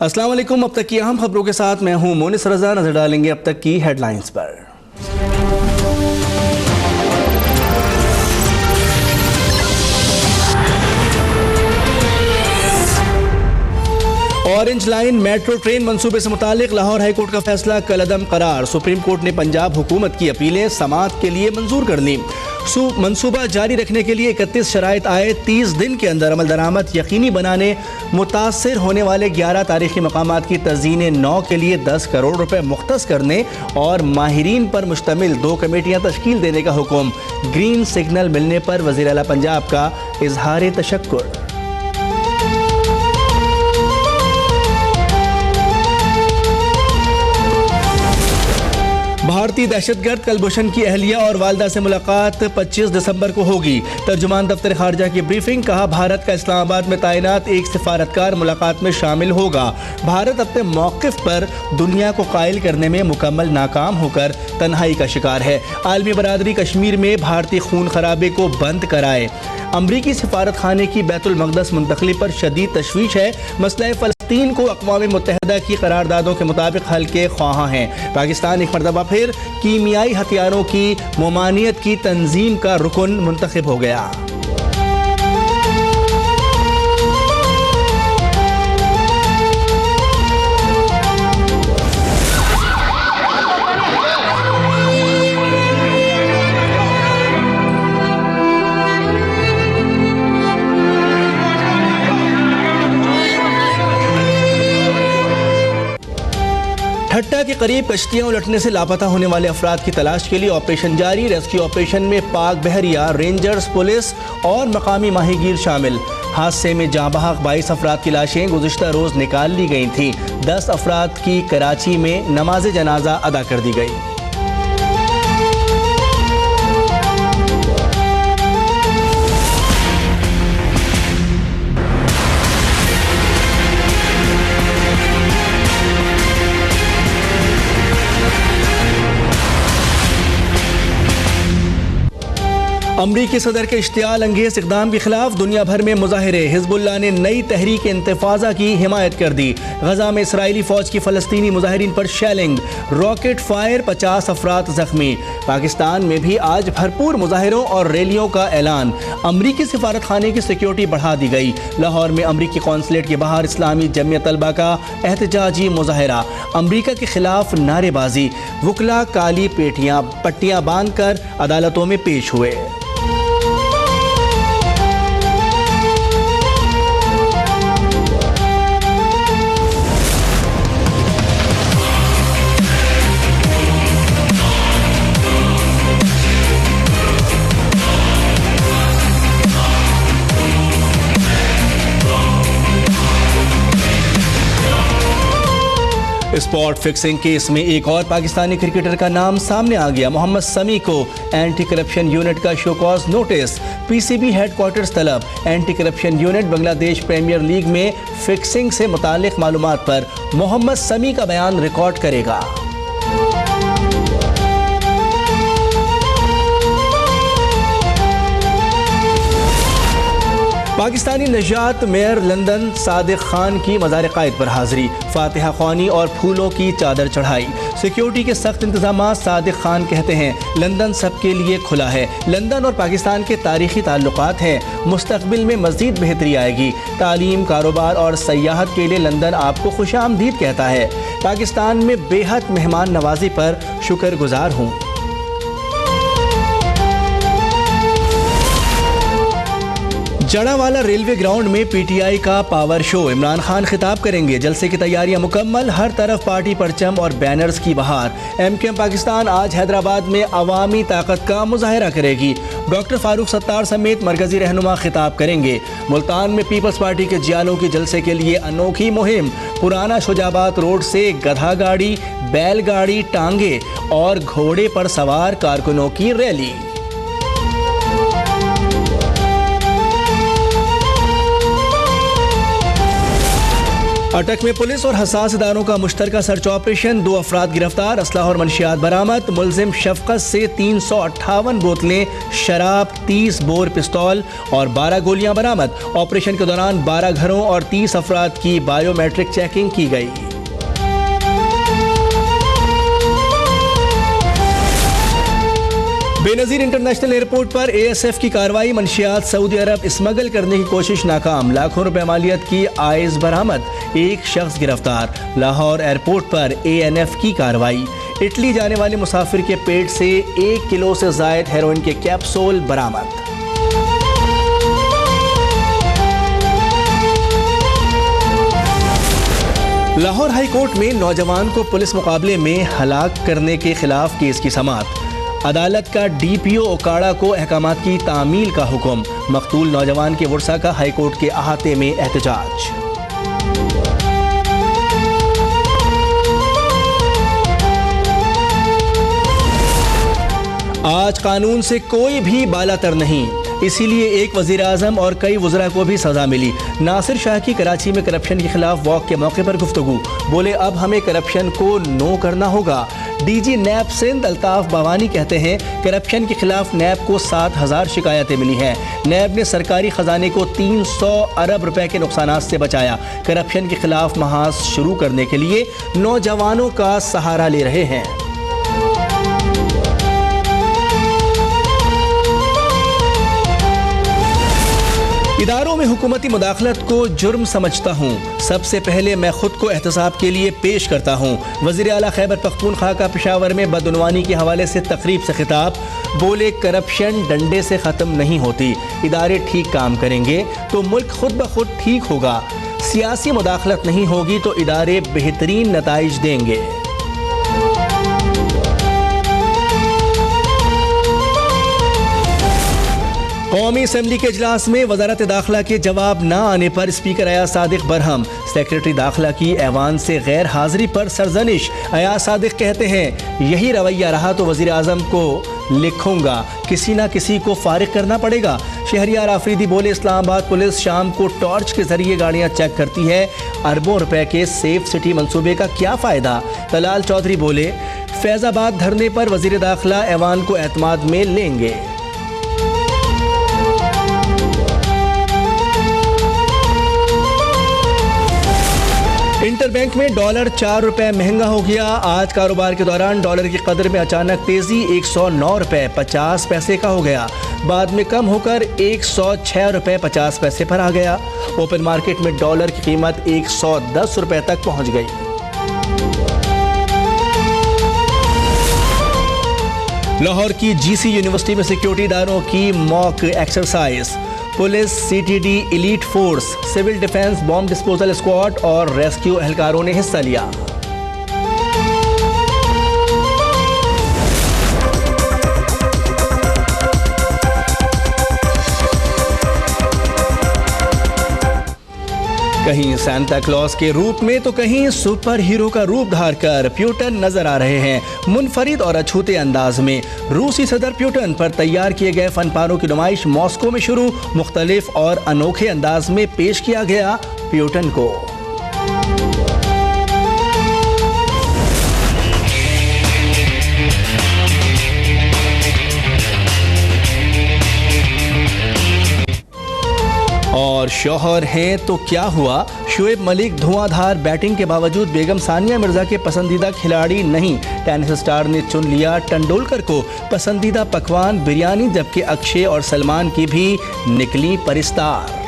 अस्सलाम वालेकुम। अब तक की अहम खबरों के साथ मैं हूं मोनिस रजा। नजर डालेंगे अब तक की हेडलाइंस पर। ऑरेंज लाइन मेट्रो ट्रेन मंसूबे से मुतालिक लाहौर हाई कोर्ट का फैसला कलअदम करार। सुप्रीम कोर्ट ने पंजाब हुकूमत की अपीलें समाअत के लिए मंजूर कर ली। मंसूबा जारी रखने के लिए 31 शराइत आए। 30 दिन के अंदर अमल दरामद यकीनी बनाने, मुतासर होने वाले 11 तारीखी मकामात की तज़ीन 9 के लिए 10 करोड़ रुपए मुख्तस करने और माहिरीन पर मुश्तमिल 2 कमेटियाँ तश्कील देने का हुक्म। ग्रीन सिग्नल मिलने पर वज़ीर आला पंजाब का इजहार तशक्कुर। भारतीय दहशतगर्द कुलभूषण की अहलिया और वालदा से मुलाकात 25 दिसंबर को होगी। तर्जुमान दफ्तर खारजा की ब्रीफिंग। कहा, भारत का इस्लामाबाद में तैनात एक सिफारतकार मुलाकात में शामिल होगा। भारत अपने मौक़िफ़ पर दुनिया को कायल करने में मुकम्मल नाकाम होकर तन्हाई का शिकार है। आलमी बरादरी कश्मीर में भारतीय खून खराबे को बंद कराए। अमरीकी सिफारत खाने की बैतुल मक़दस मुंतकली पर शदीद तशवीश है। मसला फ़लस्तीन को अक़वाम मुत्तहिदा की करारदादों के मुताबिक हल के ख्वाहां हैं। पाकिस्तान एक मरतबा फिर कीमियाई हथियारों की ममानियत की तंजीम का रुकन मुंतखब हो गया। ठट्टा के करीब कश्तियां उलटने से लापता होने वाले अफराद की तलाश के लिए ऑपरेशन जारी। रेस्क्यू ऑपरेशन में पाक बहरिया, रेंजर्स, पुलिस और मकामी माहीगीर शामिल। हादसे में जाँ बहक 22 अफराद की लाशें गुज़िश्ता रोज़ निकाल ली गई थीं। 10 अफराद की कराची में नमाज जनाजा अदा कर दी गई। अमरीकी सदर के इश्तियाल अंगेज इक़दाम के खिलाफ दुनिया भर में मुजाहिरे। हिज़्बुल्लाह ने नई तहरीक इंतफाज़ा की हिमायत कर दी। गजा में इसराइली फ़ौज की फ़लस्तीनी मुजाहिरीन पर शेलिंग, रॉकेट फायर, 50 अफराद ज़ख्मी। पाकिस्तान में भी आज भरपूर मुजाहिरों और रैलियों का ऐलान। अमरीकी सिफारत खाने की सिक्योरिटी बढ़ा दी गई। लाहौर में अमरीकी कौंसलेट के बाहर इस्लामी जमियत तलबा का एहतजाजी मुजाहिरा। अमरीका के खिलाफ नारेबाजी। वकला काली पट्टियाँ बांध कर अदालतों में पेश हुए। स्पॉट फिक्सिंग केस में एक और पाकिस्तानी क्रिकेटर का नाम सामने आ गया। मोहम्मद समी को एंटी करप्शन यूनिट का शोकॉज नोटिस। पीसीबी हेडक्वार्टर्स तलब। Anti corruption unit Bangladesh premier league में फिक्सिंग से मुतालिक मालूमात पर मोहम्मद समी का बयान रिकॉर्ड करेगा। पाकिस्तानी नजात मेयर लंदन सादिक खान की मज़ार क़ायद पर हाज़री। फातिहा ख्वानी और फूलों की चादर चढ़ाई। सिक्योरिटी के सख्त इंतजाम। सादिक खान कहते हैं लंदन सबके लिए खुला है। लंदन और पाकिस्तान के तारीख़ी ताल्लुकात हैं। मुस्तक़बिल में मज़ीद बेहतरी आएगी। तालीम, कारोबार और सयाहत के लिए लंदन आपको खुशामदीद कहता है। पाकिस्तान में बेहद मेहमान नवाजी पर शुक्रगुजार हूँ। जड़ावाला रेलवे ग्राउंड में पीटीआई का पावर शो। इमरान खान खिताब करेंगे। जलसे की तैयारियां मुकम्मल। हर तरफ पार्टी परचम और बैनर्स की बहार। एमकेएम पाकिस्तान आज हैदराबाद में अवामी ताकत का मुजाहिरा करेगी। डॉक्टर फारूक सत्तार समेत मरकजी रहनुमा खिताब करेंगे। मुल्तान में पीपल्स पार्टी के जियालों की जलसे के लिए अनोखी मुहिम। पुराना शुजाबाद रोड से गधा गाड़ी, बैलगाड़ी, टांगे और घोड़े पर सवार कारकुनों की रैली। अटक में पुलिस और हसास इदारों का मुश्तरका सर्च ऑपरेशन, 2 अफराद गिरफ्तार, असलहा और मनशियात बरामद। मुलजिम शफकत से 358 बोतलें शराब, 30 बोर पिस्तौल और 12 गोलियां बरामद। ऑपरेशन के दौरान 12 घरों और 30 अफराद की बायोमेट्रिक चेकिंग की गई। बेनजीर इंटरनेशनल एयरपोर्ट पर ASF की कार्रवाई, मंशियात सऊदी अरब स्मगल करने की कोशिश नाकाम, लाखों रुपए मालियत की आइस बरामद, 1 शख्स गिरफ्तार। लाहौर एयरपोर्ट पर ANF की कार्रवाई, इटली जाने वाले मुसाफिर के पेट से 1 किलो से जायद हेरोइन के कैप्सूल बरामद। लाहौर हाई कोर्ट में नौजवान को पुलिस मुकाबले में हलाक करने के खिलाफ केस की समाअत। अदालत का DPO ओकाड़ा को अहकामात की तामील का हुक्म, मकतूल नौजवान के वर्सा का हाई कोर्ट के अहाते में एहतजाज। आज कानून से कोई भी बालातर नहीं, इसीलिए एक वज़ीर आज़म और कई वज़रा को भी सज़ा मिली। नासिर शाह की कराची में करप्शन के खिलाफ वॉक के मौके पर गुफ्तगू, बोले अब हमें करप्शन को नो करना होगा। DG नैब सिंध अल्ताफ बावानी कहते हैं करप्शन के खिलाफ नैब को 7000 शिकायतें मिली हैं। नैब ने सरकारी खजाने को 300 अरब रुपए के नुकसान से बचाया। करप्शन के खिलाफ महाज शुरू करने के लिए नौजवानों का सहारा ले रहे हैं। इदारों में हुकूमती मुदाखलत को जुर्म समझता हूँ, सबसे पहले मैं खुद को एहतसाब के लिए पेश करता हूँ। वज़ीर आला खैबर पख्तूनख्वा का पेशावर में बदउनवानी के हवाले से तकरीब से खिताब, बोले करप्शन डंडे से ख़त्म नहीं होती, इदारे ठीक काम करेंगे तो मुल्क खुद ब खुद ठीक होगा। सियासी मुदाखलत नहीं होगी तो इदारे बेहतरीन नताइज देंगे। कौमी असम्बली के इजलास में वजारत दाखिला के जवाब न आने पर स्पीकर अयाज सादिक बरहम, सेक्रेटरी दाखिला की ऐवान से गैर हाजिरी पर सरजनिश। अयाज सादिक कहते हैं यही रवैया रहा तो वजीर आजम को लिखूंगा, किसी ना किसी को फारिग करना पड़ेगा। शहरियार आफरीदी बोले इस्लामाबाद पुलिस शाम को टॉर्च के जरिए गाड़ियां चेक करती है, अरबों रुपए के सेफ सिटी मंसूबे का क्या फ़ायदा। तलाल चौधरी बोले फैज़ाबाद धरने पर वजीर दाखिला ऐवान को एतमाद में लेंगे। इंटरबैंक में डॉलर 4 रुपए महंगा हो गया। आज कारोबार के दौरान डॉलर की कदर में अचानक तेजी, 109 रुपए 50 पैसे का हो गया, बाद में कम होकर 106 रुपए 50 पैसे पर आ गया। ओपन मार्केट में डॉलर की कीमत 110 रुपए तक पहुंच गई। लाहौर की GC यूनिवर्सिटी में सिक्योरिटी इदारों की mock exercise, police, CTD, elite force, civil defence, bomb disposal squad और रेस्क्यू एहलकारों ने हिस्सा लिया। कहीं सांता क्लॉज के रूप में तो कहीं सुपर हीरो का रूप धारकर प्यूटन नजर आ रहे हैं, मुनफरिद और अछूते अंदाज में। रूसी सदर प्यूटन पर तैयार किए गए फनपारों की नुमाइश मॉस्को में शुरू, मुख्तलिफ और अनोखे अंदाज में पेश किया गया प्यूटन को। और शौहर हैं तो क्या हुआ, शुएब मलिक धुआंधार बैटिंग के बावजूद बेगम सानिया मिर्जा के पसंदीदा खिलाड़ी नहीं। टेनिस स्टार ने चुन लिया तेंदुलकर को पसंदीदा पकवान बिरयानी, जबकि अक्षय और सलमान की भी निकली परिस्तार।